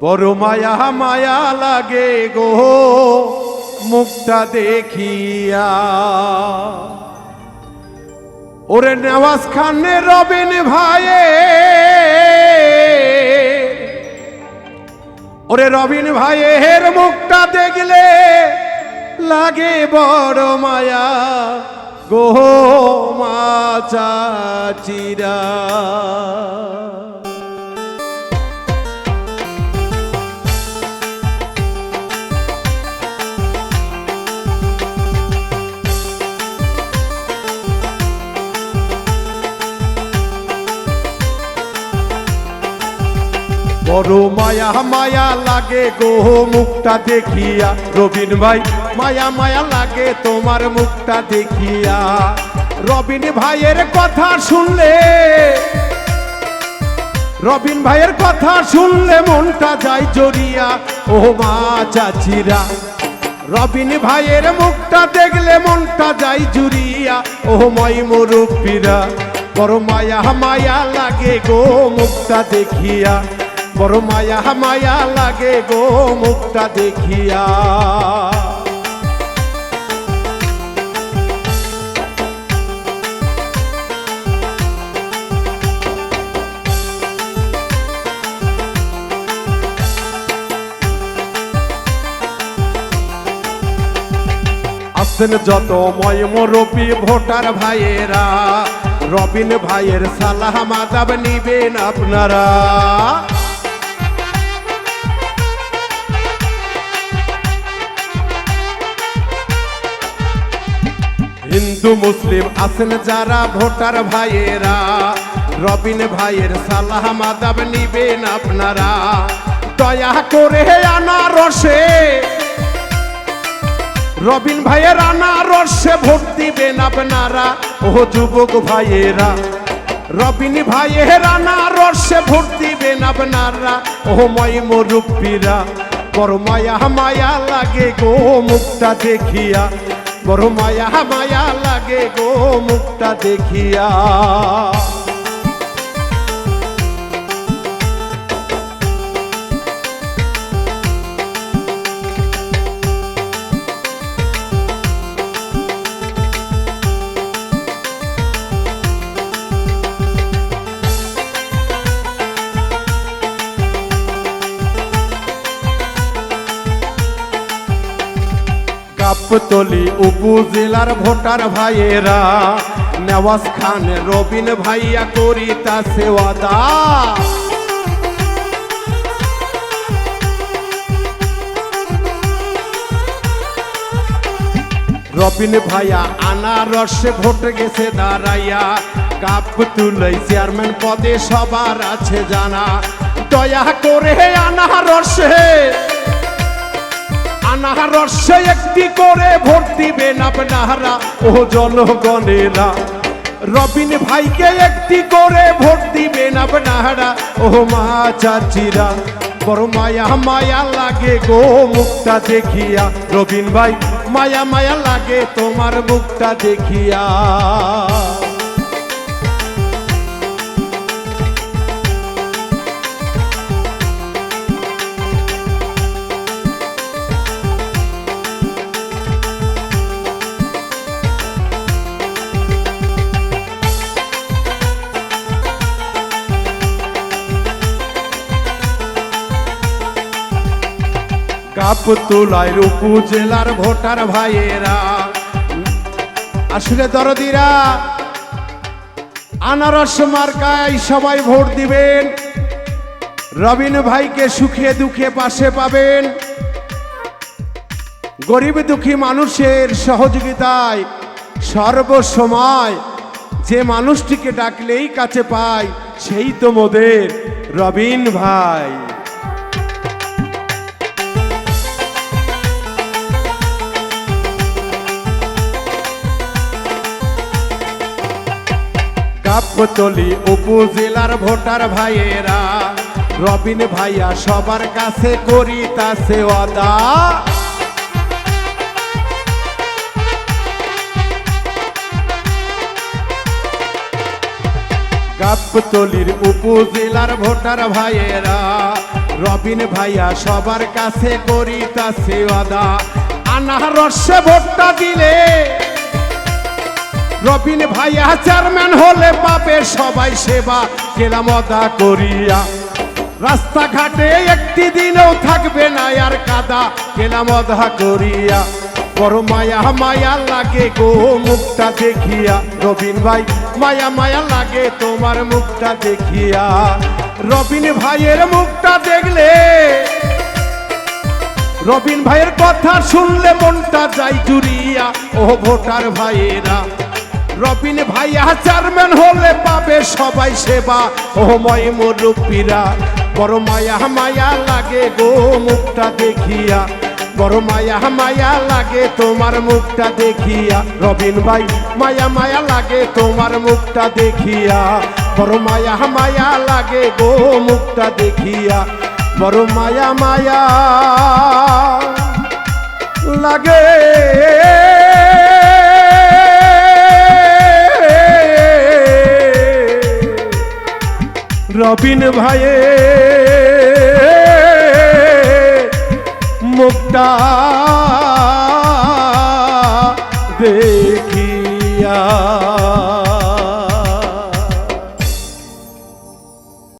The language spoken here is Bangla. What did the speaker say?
বড় মায়া মায়া লাগে গো মুখটা দেখিয়া। ওরে নেওয়াজ খানে রবিন ভাইয়ে, ওরে রবিন ভাইয়ের মুখটা দেখলে লাগে বড় মায়া গো মা চাচিরা। বড় মায়া মায়া লাগে গো মুখটা দেখিয়া। রবিন ভাই মায়া মায়া লাগে তোমার মুখটা দেখিয়া। রবিন ভাইয়ের কথা শুনলে, রবিন ভাইয়ের কথা শুনলে মনটা যায় জড়িয়া ও মা চাচিরা। রবিন ভাইয়ের মুখটা দেখলে মনটা যায় জুড়িয়া ও মাই মুরব্বিরা। বড় মায়া মায়া লাগে গো মুখটা দেখিয়া, বড় মায়া মায়া লাগে গো মুখটা দেখিয়া। আসেন যত ময় মুরব্বি ভোটার ভাইয়েরা, রবিন ভাইয়ের সালাহ মাদাব নিবেন আপনারা। হিন্দু মুসলিম আছেন যারা ভোটার ভাইয়েরা, রবিন ভাইয়ের সালাহ মাদাব নিবেন আপনারা। দয়া করে আনারসে, রবিন ভাইয়ের আনারসে ভোট দিবেন আপনারা ও যুবক ভাইয়েরা। রবিন ভাইয়ের আনারসে ভোট দিবেন আপনারা ও ময় মুরব্বিরা। বড় মায়া মায়া লাগে গো মুখটা দেখিয়া, বড় মায়া মায়া লাগে গো মুখটা দেখিয়া। গাবতলী উপজেলার ভোটার ভাইয়েরা, নেওয়াজ খান রবিন ভাইয়া করিতাছে ওয়াদা। রবিন ভাইয়া আনারসে ভোট গেছে দাঁড়াইয়া। গাবতলী চেয়ারম্যান পদে সবার আছে জানা। দয়া করে আনারসে, আনারসে একটি করে ভোট দিবেন আপনারা ও জনগণেরা। রবিন ভাইকে একটি করে ভোট দিবেন আপনারা ও মা চাচিরা। বড় মায়া মায়া লাগে গো মুখটা দেখিয়া। রবিন ভাই মায়া মায়া লাগে তোমার মুখটা দেখিয়া। গাবতলী উপজেলার ভোটার ভাইয়েরা, আসলে দরদিরা আনারস মার্কায় সবাই ভোট দিবেন। রবিন ভাইকে সুখে দুঃখে পাশে পাবেন। গরিব দুঃখী মানুষের সহযোগিতায় সর্বসময় যে মানুষটিকে ডাকলেই কাছে পায় সেই তো মোদের রবিন ভাই। গাবতলী উপজেলার ভোটার ভাইয়েরা, রবিন ভাইয়া সবার কাছে করিতাছে ওয়াদা। গাবতলীর উপজেলার ভোটার ভাইয়েরা, রবিন ভাইয়া সবার কাছে করিতাছে ওয়াদা, আনারসে ভোটটা দিলে রবিন ভাইয়া চেয়ারম্যান হলে পাবে সবাই সেবা, গেলাম অদা করিয়া। রাস্তাঘাটে একটি দিনেও থাকবে না আর কাদা, গেলাম অদা করিয়া। বড় মায়া মায়া লাগে গো মুখটা দেখিয়া, রবিন ভাই মায়া মায়া লাগে তোমার মুখটা দেখিয়া। রবিন ভাইয়ের মুখটা দেখলে, রবিন ভাইয়ের কথা শুনলে মনটা যায় জুড়িয়া। ও ভোটার ভাইয়েরা, রবিন ভাইয়া চেয়ারম্যান হলে পাবে সবাই সেবা, ও ময় মুরব্বীরা। বড় মায়া মায়া লাগে গো মুখটা দেখিয়া, বড় মায়া মায়া লাগে তোমার মুখটা দেখিয়া। রবিন ভাই মায়া মায়া লাগে তোমার মুখটা দেখিয়া, বড় মায়া মায়া লাগে গো মুখটা দেখিয়া। বড় মায়া মায়া লাগে রবিন ভাইয়ের মুখটা দেখিয়া।